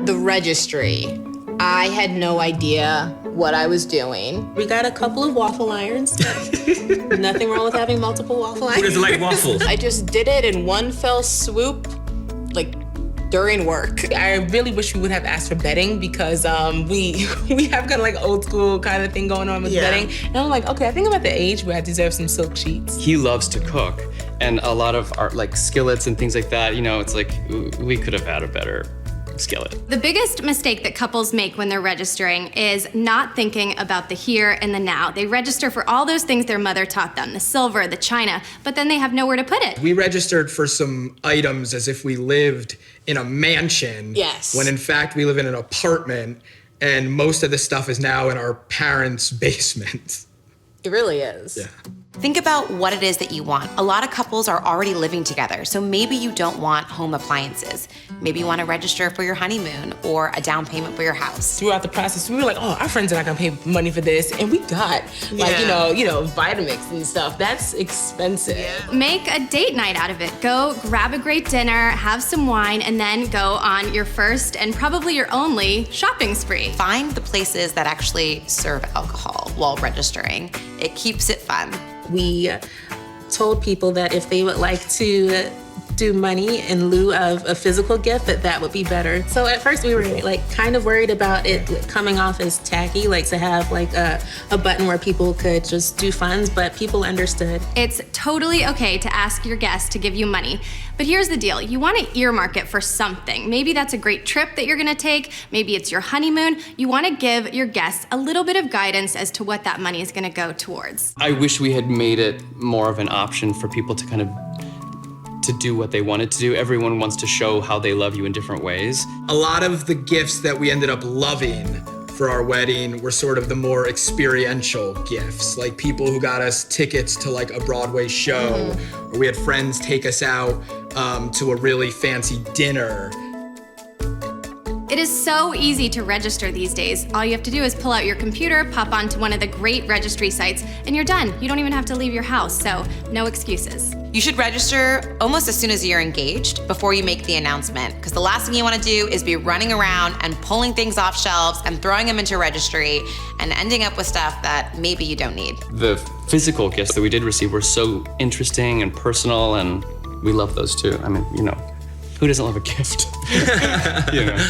The registry. I had no idea what I was doing. We got a couple of waffle irons. Nothing wrong with having multiple waffle irons. Who doesn't like waffles? I just did it in one fell swoop, like during work. I really wish we would have asked for betting because we have kind of like old school kind of thing going on with betting. And I'm like, okay, I think I'm at the age where I deserve some silk sheets. He loves to cook, and a lot of our like skillets and things like that, you know, it's like we could have had a better skillet. The biggest mistake that couples make when they're registering is not thinking about the here and the now. They register for all those things their mother taught them, the silver, the china, but then they have nowhere to put it. We registered for some items as if we lived in a mansion. Yes. When in fact we live in an apartment, and most of the stuff is now in our parents' basement. It really is. Yeah. Think about what it is that you want. A lot of couples are already living together, so maybe you don't want home appliances. Maybe you want to register for your honeymoon or a down payment for your house. Throughout the process, we were like, oh, our friends are not gonna pay money for this. And we got like, you know, Vitamix and stuff. That's expensive. Make a date night out of it. Go grab a great dinner, have some wine, and then go on your first and probably your only shopping spree. Find the places that actually serve alcohol while registering. It keeps it fun. We told people that if they would like to do money in lieu of a physical gift, that would be better. So at first we were like kind of worried about it coming off as tacky, like to have like a button where people could just do funds, but people understood. It's totally okay to ask your guests to give you money. But here's the deal, you want to earmark it for something. Maybe that's a great trip that you're gonna take, maybe it's your honeymoon. You want to give your guests a little bit of guidance as to what that money is gonna go towards. I wish we had made it more of an option for people to kind of to do what they wanted to do. Everyone wants to show how they love you in different ways. A lot of the gifts that we ended up loving for our wedding were sort of the more experiential gifts, like people who got us tickets to like a Broadway show, or we had friends take us out to a really fancy dinner. It is so easy to register these days. All you have to do is pull out your computer, pop onto one of the great registry sites, and you're done. You don't even have to leave your house, so no excuses. You should register almost as soon as you're engaged before you make the announcement, because the last thing you want to do is be running around and pulling things off shelves and throwing them into registry and ending up with stuff that maybe you don't need. The physical gifts that we did receive were so interesting and personal, and we love those too. I mean, you know, who doesn't love a gift? You know.